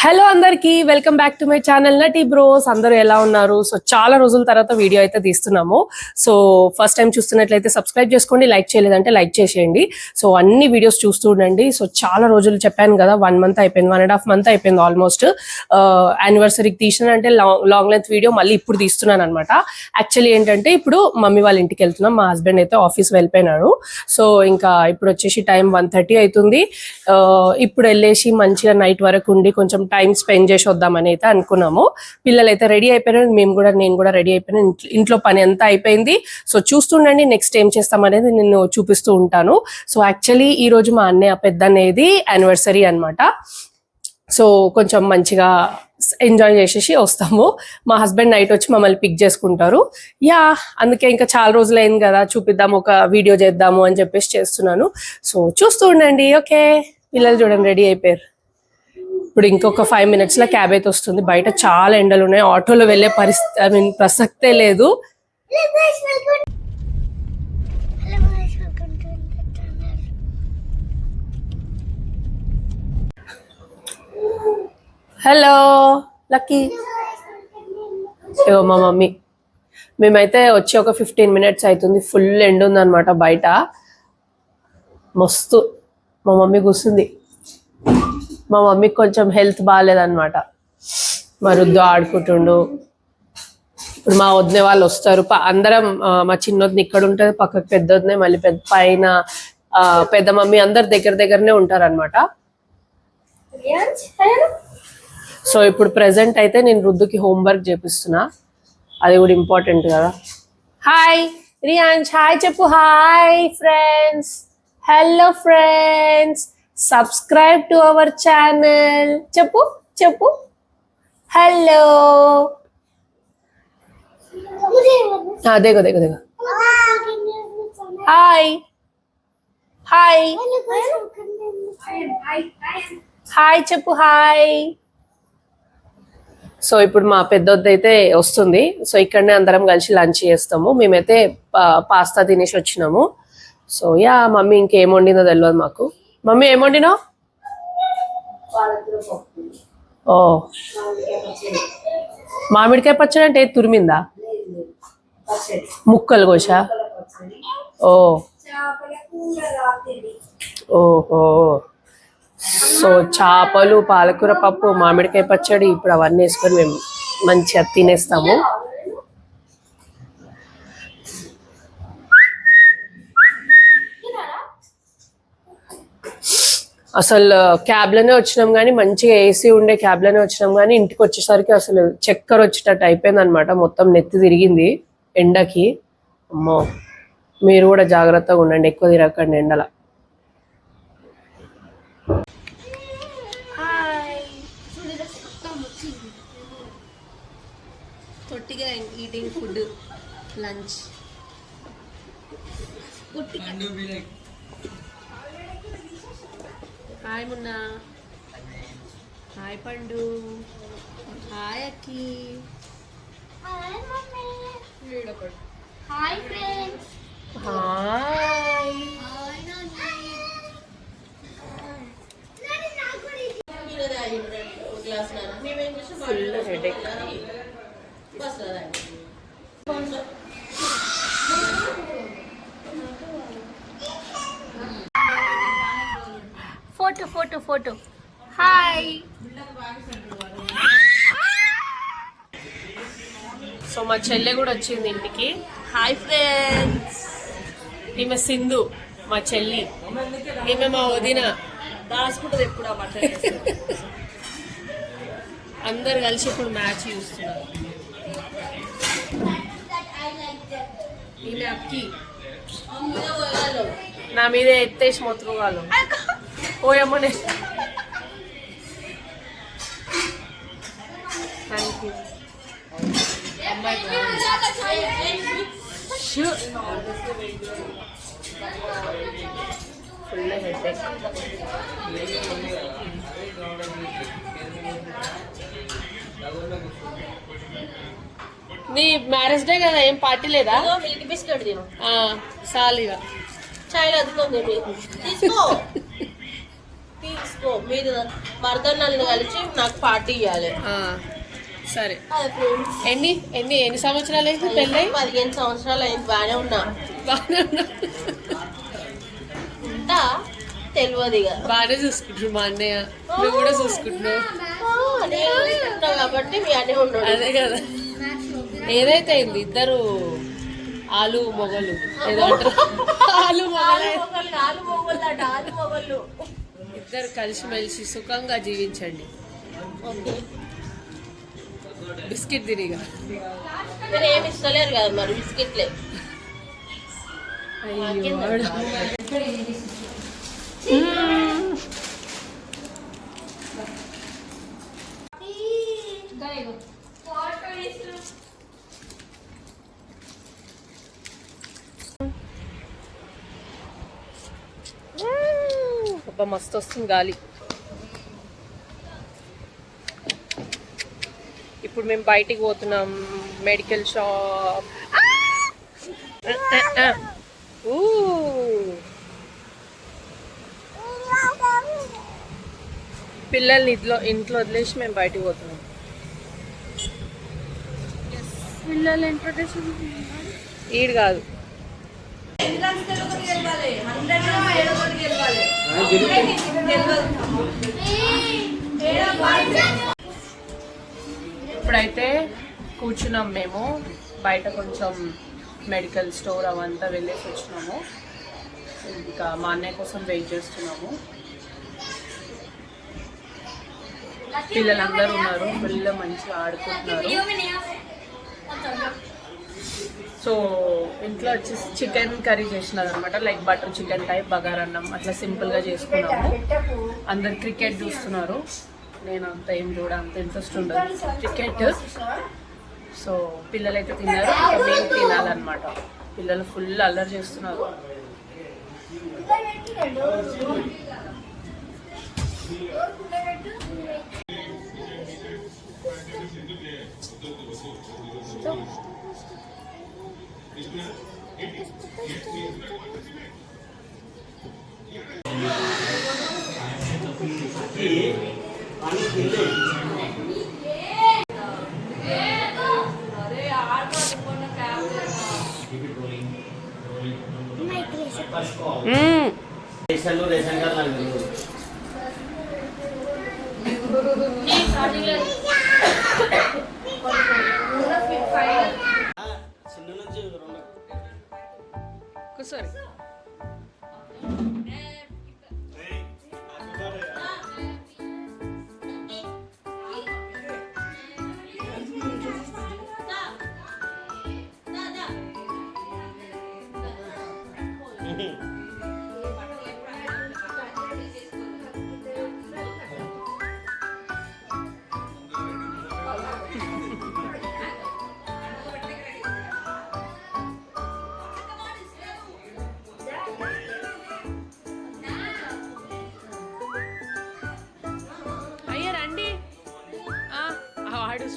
Hello అందరికి welcome back to my channel నటి bros. అందరూ ఎలా ఉన్నారు? సో చాలా రోజుల తర్వాత వీడియో అయితే తీస్తున్నాము. సో ఫస్ట్ టైం చూస్తున్నట్లయితే సబ్స్క్రైబ్ చేసుకోండి, లైక్ చేయలేదంటే లైక్ చేసేయండి. సో అన్ని వీడియోస్ చూస్తూ ఉండండి. సో చాలా రోజులు చెప్పాను కదా, 1 month అయిపోయింది, 1.5 month అయిపోయింది ఆల్మోస్ట్. యానివర్సరీకి తీసిన అంటే లాంగ్ లెంత్ వీడియో మళ్ళీ ఇప్పుడు తీస్తున్నాను అనమాట. యాక్చువల్లీ ఏంటంటే ఇప్పుడు మమ్మీ వాళ్ళ ఇంటికి వెళ్తున్నాం. మా హస్బెండ్ అయితే ఆఫీస్ వెళ్ళిపోయినారు. సో ఇంకా ఇప్పుడు వచ్చేసి టైం 1:30 అవుతుంది. ఇప్పుడు వెళ్ళేసి మంచిగా నైట్ వరకు ఉండి కొంచెం టైం స్పెండ్ చేసి వద్దామని అయితే అనుకున్నాము. పిల్లలు అయితే రెడీ అయిపోయినారు, నేను కూడా రెడీ అయిపోయినాను. ఇంట్లో పని అంతా అయిపోయింది. సో చూస్తుండండి నెక్స్ట్ ఏం చేస్తామనేది నేను చూపిస్తూ ఉంటాను. సో యాక్చువల్లీ ఈ రోజు మా అన్నయ్య పెద్ద అనేది యానివర్సరీ అనమాట. సో కొంచెం మంచిగా ఎంజాయ్ చేసేసి వస్తాము. మా హస్బెండ్ నైట్ వచ్చి మమ్మల్ని పిక్ చేసుకుంటారు. అందుకే ఇంకా చాలా రోజులు అయింది కదా, చూపిద్దాం, ఒక వీడియో చేద్దాము అని చెప్పేసి చేస్తున్నాను. సో చూస్తూ ఉండండి. ఓకే, పిల్లలు చూడండి రెడీ అయిపోయారు. ఇప్పుడు ఇంకొక 5 minutes లో క్యాబ్ అయితే వస్తుంది. బయట చాలా ఎండలు ఉన్నాయి, ఆటోలో వెళ్ళే పరిస్థితి ప్రసక్తే లేదు. హలో లక్కీ, మా మమ్మీ. మేమైతే వచ్చి ఒక 15 minutes అవుతుంది. ఫుల్ ఎండ ఉందన్నమాట బయట, మస్తు. మా మమ్మీ కూర్చుంది. మా మమ్మీకి కొంచెం హెల్త్ బాగాలేదన్నమాట. మా రుద్దు ఆడుకుంటుండు. ఇప్పుడు మా వదిన వాళ్ళు వస్తారు. అందరం, మా చిన్నొద్ని ఇక్కడ ఉంటుంది, పక్కకు పెద్ద వదిన, మళ్ళీ పైన పెద్ద మమ్మీ, అందరు దగ్గరనే ఉంటారు అనమాట. సో ఇప్పుడు ప్రెసెంట్ అయితే నేను రుద్దుకి హోంవర్క్ చేపిస్తున్నా. అది కూడా ఇంపార్టెంట్ కదా. హాయ్ రియాన్స్, హాయ్ చెప్పు. Hi friends, hello friends, subscribe to our channel. చెప్పు చెప్పు. హలో, దేగో దేగో దేగో. హాయ్ హాయ్ హాయ్ చెప్పు. హాయ్. సో ఇప్పుడు మా పెద్దొద్దు అయితే వస్తుంది. సో ఇక్కడనే అందరం కలిసి లంచ్ చేస్తాము. మేమైతే పాస్తా తినేసి వచ్చినాము. సో మమ్మీ ఇంకేం వండిందో తెలియదు మాకు. మమ్మీ ఏం వండినావు? ఓ, మామిడికాయ పచ్చడి అంటే తురిమిందా? ముక్కలు కోసా? ఓహో. సో చేపలు, పాలకూర పప్పు, మామిడికాయ పచ్చడి, ఇప్పుడు అవన్నీ వేసుకొని మేము మంచిగా తినేస్తాము. అసలు క్యాబ్లోనే వచ్చినాం కానీ, మంచిగా ఏసీ ఉండే క్యాబ్లోనే వచ్చినాం కానీ, ఇంటికి వచ్చేసరికి అసలు చక్కెర వచ్చేటట్టు అయిపోయింది అనమాట. మొత్తం నెత్తి తిరిగింది ఎండకి. అమ్మో, మీరు కూడా జాగ్రత్తగా ఉండండి, ఎక్కువ తిరగకండి ఎండల. తొట్టిగా eating food lunch. Hi Munna, hi Pandu, hi Akki, hi friends, hi. Full headache. Photo photo photo. Hi. So మా చెల్లె కూడా వచ్చింది ఇంటికి. Hi friends. ఈమె సింధు మా చెల్లి, ఈమె మా వదిన. దాచుకుంటుంది ఎప్పుడు అందరు కలిసి ఇప్పుడు మ్యాచ్ చూస్తున్నారు. ఈమె అక్కి, నా మీద ఎత్తేసి మొత్తుకోవాలి. ఓయమ్మనే. Thank you. Full headache. నీ మ్యారేజ్ డే కదా, ఏం పార్టీ లేదా? మిల్క్ బిస్కెట్ చాలు ఇక. చాయ్ అద్దుకోండి తీసుకో. తీసుకో మీరు మరదన్నల్ని కలిసి నాకు పార్టీ ఇవ్వాలి. సరే. ఎన్ని ఎన్ని ఎన్ని సంవత్సరాలు అయింది పెళ్ళి? 15 సంవత్సరాలు అయింది. బాగానే ఉన్నా ఉంటా తెలియదు ఇక. బాగానే చూసుకుంటున్నావు మా అన్నయ్య, నువ్వు కూడా చూసుకుంటున్నావు కాబట్టి మీ అన్నీ ఉండవు. అదే కదా, ఏదైతే అయింది ఇద్దరు ఆలు మొగలు ఏదో అంటారు. ఆలు మొగలు ఇద్దరు కలిసిమెలిసి సుఖంగా జీవించండి. బిస్కెట్ తిరిగా మీరు ఏమి ఇస్తలేరు కదా మరి బిస్కెట్లే. మస్తు వస్తుంది గాలి. ఇప్పుడు మేము బయటికి పోతున్నాం, మెడికల్ షాప్. పిల్లల్ని ఇంట్లో వదిలేసి మేము బయటికి పోతున్నాం. పిల్లలు ఇంట్రొడక్షన్ ఈడు కాదు, ఇప్పుడైతే కూర్చున్నాం మేము బయట, కొంచెం మెడికల్ స్టోర్ అవంతా వెళ్ళేసి వచ్చినాము. ఇంకా మా అన్నయ్య కోసం వెయిట్ చేస్తున్నాము. పిల్లలందరూ ఉన్నారు, పిల్లలు మంచిగా ఆడుకుంటున్నారు. సో ఇంట్లో వచ్చేసి చికెన్ కర్రీ చేసినారు అనమాట, లైక్ బటర్ చికెన్ టైప్, బగారన్నం అట్లా సింపుల్గా చేసుకున్నాము. అందరు క్రికెట్ చూస్తున్నారు, నేను అంత ఏం అంత ఇంట్రెస్ట్ ఉండదు క్రికెట్. సో పిల్లలు అయితే తిన్నారు, ఇంకా మేము తినాలన్నమాట. పిల్లలు ఫుల్ అల్లరి చేస్తున్నారు. రేషన్ కార్డు నాకు చిన్న నుంచి కూర్చోరి.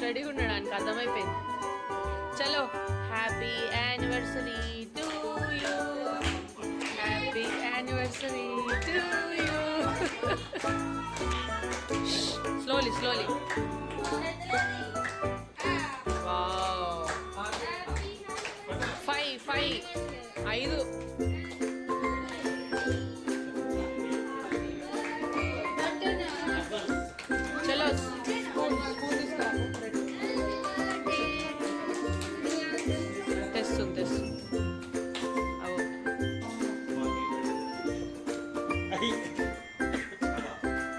రెడీగా ఉండడానికి అర్థమైపోయింది. చలో, happy anniversary to you, happy anniversary to you. Slowly slowly. Wow, 5 చలో తెస్తుంది.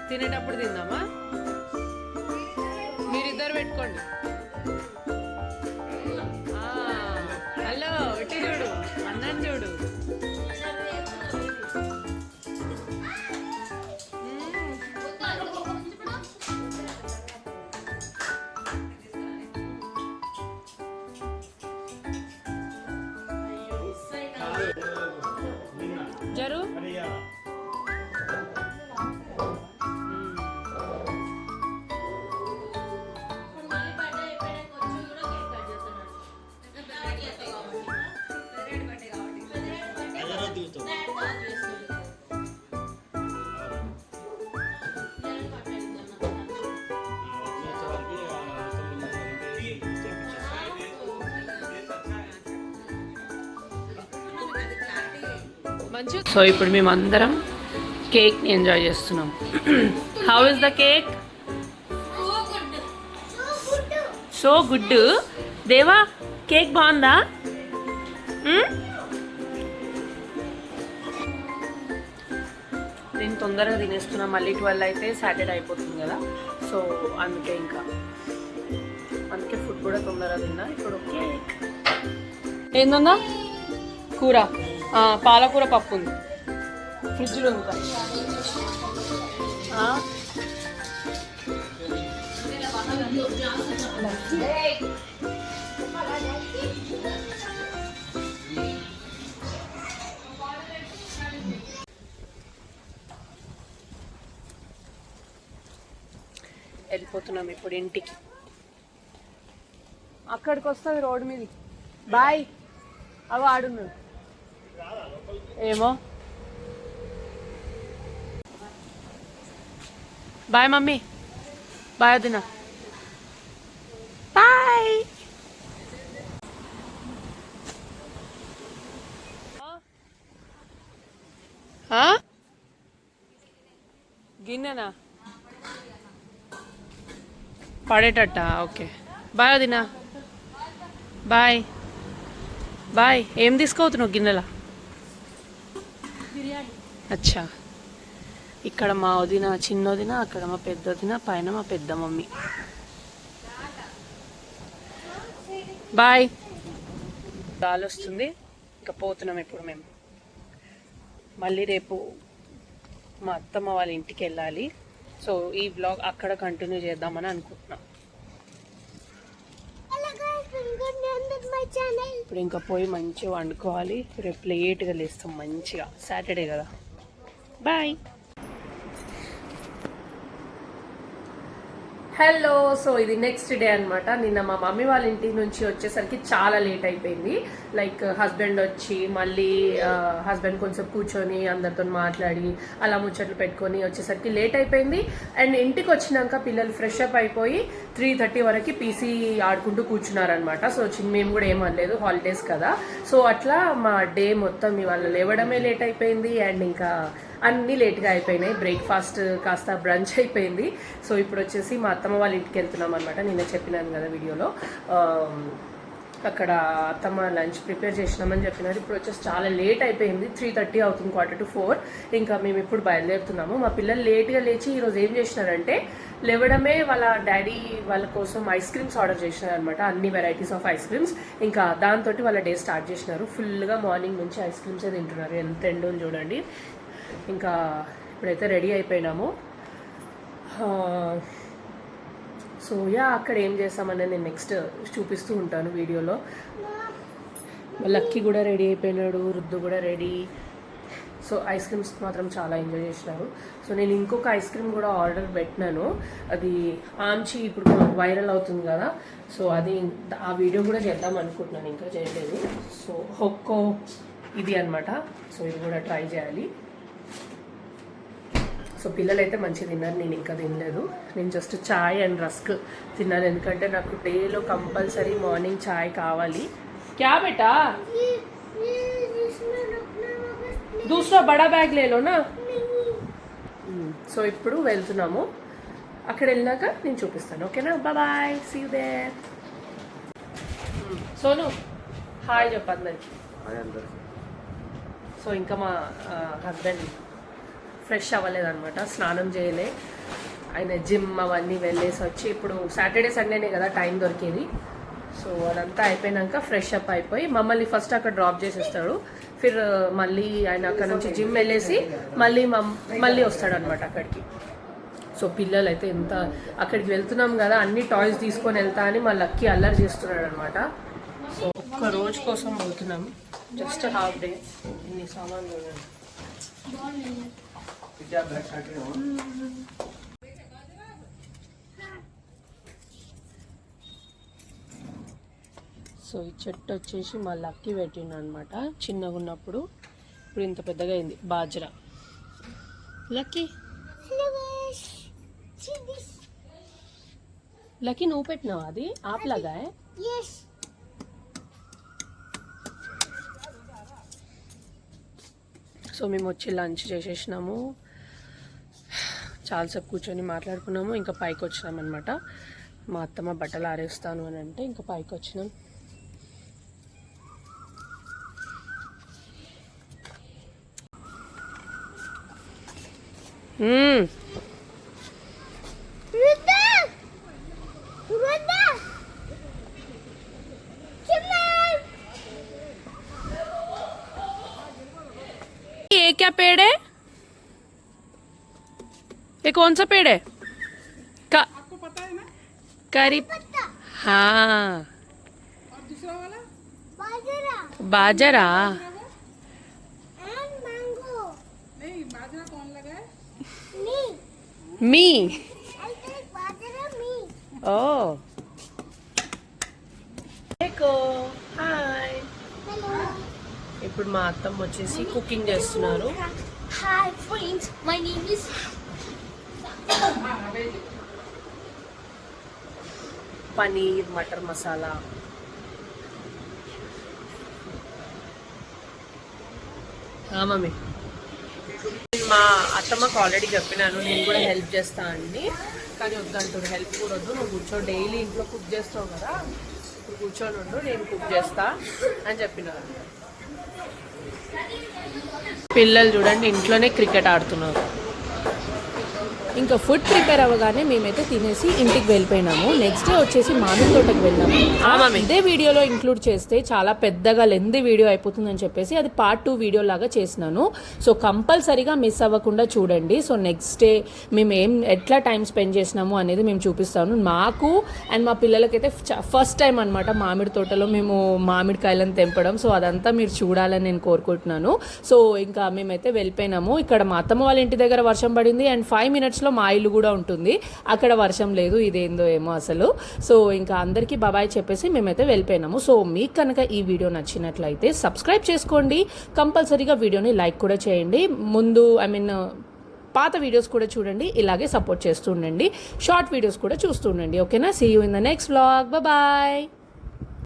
తినేటప్పుడు తిందామా? మీరిద్దరు పెట్టుకోండి. హలో, పెట్టి చూడు, అన్నాను చూడు. జరు సో ఇప్పుడు మేమందరం కేక్ని ఎంజాయ్ చేస్తున్నాం. How is the cake? So good. దేవా కేక్ బాగుందా? నేను తొందరగా తినేస్తున్నా, మళ్ళీ 12 అయితే సాటర్డే అయిపోతుంది కదా, సో అందుకే ఫుడ్ కూడా తొందరగా తిన్నా. ఇప్పుడు కేక్ ఏందన్నా? కూర, పాలకూర పప్పు ఉంది ఫ్రిడ్జ్లో ఇంకా. వెళ్ళిపోతున్నాం ఇప్పుడు ఇంటికి. అక్కడికి వస్తుంది రోడ్డు మీద. బాయ్. అవి ఆడున్నాడు ఏమో. Bye mummy. బాయ్ వదిన. బాయ్. గిన్నెనా పడేటట్ట? ఓకే బాయ్ వదిన. Bye bye. ఏం తీసుకోవద్దు గిన్నెలా? అచ్చా. ఇక్కడ మా వదిన చిన్న వదిన, అక్కడ మా పెద్ద వదిన, పైన మా పెద్ద మమ్మీ. బాయ్. గాలి వస్తుంది, ఇంకా పోతున్నాం ఇప్పుడు మేము. మళ్ళీ రేపు మా అత్తమ్మ వాళ్ళ ఇంటికి వెళ్ళాలి. సో ఈ బ్లాగ్ అక్కడ కంటిన్యూ చేద్దామని అనుకుంటున్నాం. ఇప్పుడు ఇంకా పోయి మంచిగా వండుకోవాలి. రేపు లేట్గా లేస్తాం మంచిగా, సాటర్డే కదా. బాయ్. హలో. సో ఇది నెక్స్ట్ డే అనమాట. నిన్న మా మమ్మీ వాళ్ళ ఇంటి నుంచి వచ్చేసరికి చాలా లేట్ అయిపోయింది. లైక్ హస్బెండ్ వచ్చి మళ్ళీ హస్బెండ్ కొంచెం కూర్చొని అందరితో మాట్లాడి అలా ముచ్చట్లు పెట్టుకొని వచ్చేసరికి లేట్ అయిపోయింది. అండ్ ఇంటికి వచ్చినాక పిల్లలు ఫ్రెష్ అప్ అయిపోయి 3:30 వరకు పీసీ ఆడుకుంటూ కూర్చున్నారనమాట. సో మేము కూడా ఏమనలేదు, హాలిడేస్ కదా. సో అట్లా మా డే మొత్తం ఇవాళ లేవడమే లేట్ అయిపోయింది. అండ్ ఇంకా అన్నీ లేట్గా అయిపోయినాయి. బ్రేక్ఫాస్ట్ కాస్త బ్రంచ్ అయిపోయింది. సో ఇప్పుడు వచ్చేసి మా అత్తమ్మ వాళ్ళ ఇంటికి వెళ్తున్నాం అనమాట. నిన్న చెప్పినాను కదా వీడియోలో. అక్కడ అత్తమ్మ లంచ్ ప్రిపేర్ చేసినామని చెప్పినారు. ఇప్పుడు వచ్చేసి చాలా లేట్ అయిపోయింది, 3:30 అవుతుంది, 3:45. ఇంకా మేము ఇప్పుడు బయలుదేరుతున్నాము. మా పిల్లలు లేట్గా లేచి ఈరోజు ఏం చేసినారంటే, లేవడమే వాళ్ళ డాడీ వాళ్ళ కోసం ఐస్ క్రీమ్స్ ఆర్డర్ చేసినారు అనమాట. అన్ని వెరైటీస్ ఆఫ్ ఐస్ క్రీమ్స్. ఇంకా దాంతో వాళ్ళ డే స్టార్ట్ చేసినారు. ఫుల్గా మార్నింగ్ నుంచి ఐస్ క్రీమ్సే తింటున్నారు. ఎంత ఎండో చూడండి. ఇంకా ఇప్పుడైతే రెడీ అయిపోయినాము. సో అక్కడ ఏం చేస్తామని నేను నెక్స్ట్ చూపిస్తూ ఉంటాను వీడియోలో. లక్కీ కూడా రెడీ అయిపోయినాడు, రుద్దు కూడా రెడీ. సో ఐస్ క్రీమ్స్ మాత్రం చాలా ఎంజాయ్ చేసినారు. సో నేను ఇంకొక ఐస్ క్రీమ్ కూడా ఆర్డర్ పెట్టినాను. అది ఆంచి ఇప్పుడు వైరల్ అవుతుంది కదా. సో అది ఆ వీడియో కూడా చేద్దాం అనుకుంటున్నాను, ఇంకా చేయలేదు. సో హొక్కో ఇది అనమాట. సో ఇది కూడా ట్రై చేయాలి. సో పిల్లలు అయితే మంచిగా తిన్నారు, నేను ఇంకా తినలేదు. నేను జస్ట్ చాయ్ అండ్ రస్క్ తిన్నాను, ఎందుకంటే నాకు డేలో కంపల్సరీ మార్నింగ్ చాయ్ కావాలి. క్యా బేటా? దూసరా బడా బ్యాగ్ లేలోనా? సో ఇప్పుడు వెళ్తున్నాము. అక్కడ వెళ్ళినాక నేను చూపిస్తాను, ఓకేనా? Bye, see you there. Sonu hi చెప్పండి. సో ఇంకా మా హస్బెండ్ ఫ్రెష్ అవ్వలేదన్నమాట, స్నానం చేయలే. ఆయన జిమ్ అవన్నీ వెళ్ళేసి వచ్చి ఇప్పుడు సాటర్డే సండేనే కదా టైం దొరికేది. సో అదంతా అయిపోయినాక ఫ్రెష్ అప్ అయిపోయి మమ్మల్ని ఫస్ట్ అక్కడ డ్రాప్ చేసేస్తాడు. ఫిర్ మళ్ళీ ఆయన అక్కడ నుంచి జిమ్ వెళ్ళేసి మళ్ళీ వస్తాడు అనమాట అక్కడికి. సో పిల్లలు అయితే ఎంత అక్కడికి వెళ్తున్నాం కదా, అన్ని టాయ్స్ తీసుకొని వెళ్తా అని మా లక్కీ అల్లరి చేస్తున్నాడు అనమాట. సో ఒక్క రోజు కోసం పోతున్నాం, జస్ట్ హాఫ్ డే. ఇన్ని సామాన్లు సో ఈ చెట్టు వచ్చేసి మా లక్కీ పెట్టిండు అనమాట చిన్నగా ఉన్నప్పుడు. ఇప్పుడు ఇంత పెద్దగా అయింది బాజ్రా. లక్కీ లక్కీ నువ్వు పెట్టినావా అది? ఆప్లాగా. సో సో మేము వచ్చి లంచ్ చేసేసినాము, చాలాసేపు కూర్చొని మాట్లాడుకున్నాము, ఇంకా పైకి వచ్చినాం అనమాట. మా అత్తమ్మ బట్టలు ఆరేస్తాను అని అంటే ఇంకా పైకి వచ్చినాం. ये क्या पेड़ है? ये कौन सा पेड़ है? आपको पता है ना? करी हाँ. और दूसरा वाला बाजरा. बाजरा मैंगो. नहीं, बाजरा कौन लगा है? मी. बाजरा मी. ओह. देखो. हाय. हेलो. ఇప్పుడు మా అత్తమ్మ వచ్చేసి కుకింగ్ చేస్తున్నారు. Hi friends, my name is paneer matar masala. Mummy మా అత్తమ్మకు ఆల్రెడీ చెప్పినాను నేను కూడా హెల్ప్ చేస్తా అండి, కానీ వద్దంటారు. హెల్ప్ కూడా వద్దు, నువ్వు కూర్చో, డైలీ ఇంట్లో కుక్ చేస్తావు కదా, ఇప్పుడు కూర్చొని ఉండు, నేను కుక్ చేస్తా అని చెప్పినారు. పిల్లలు చూడండి ఇంట్లోనే క్రికెట్ ఆడుతున్నారు. ఇంకా ఫుడ్ ప్రిపేర్ అవ్వగానే మేమైతే తినేసి ఇంటికి వెళ్ళిపోయినాము. నెక్స్ట్ డే వచ్చేసి మామిడి తోటకు వెళ్ళాము. ఇదే వీడియోలో ఇంక్లూడ్ చేస్తే చాలా పెద్దగా లెంతీ వీడియో అయిపోతుందని చెప్పేసి అది పార్ట్ 2 వీడియో లాగా చేసినాను. సో కంపల్సరీగా మిస్ అవ్వకుండా చూడండి. సో నెక్స్ట్ డే మేము ఎట్లా టైం స్పెండ్ చేసినాము అనేది మేము చూపిస్తాను. మాకు అండ్ మా పిల్లలకైతే ఫస్ట్ టైం అనమాట మామిడి తోటలో మేము మామిడికాయలను తెంపడం. సో అదంతా మీరు చూడాలని నేను కోరుకుంటున్నాను. సో ఇంకా మేమైతే వెళ్ళిపోయినాము. ఇక్కడ మా అత్తమ్మ వాళ్ళ ఇంటి దగ్గర వర్షం పడింది అండ్ 5 minutes మా ఇల్లు కూడా ఉంటుంది, అక్కడ వర్షం లేదు. ఇదేందో ఏమో అసలు. సో ఇంకా అందరికీ బాబాయ్ చెప్పేసి మేమైతే వెళ్ళిపోయినాము. సో మీకు కనుక ఈ వీడియో నచ్చినట్లయితే సబ్స్క్రైబ్ చేసుకోండి, కంపల్సరీగా వీడియోని లైక్ కూడా చేయండి. పాత వీడియోస్ కూడా చూడండి, ఇలాగే సపోర్ట్ చేస్తూ ఉండండి. షార్ట్ వీడియోస్ కూడా చూస్తూ ఉండండి. ఓకేనా? See you in the next vlog. Bye.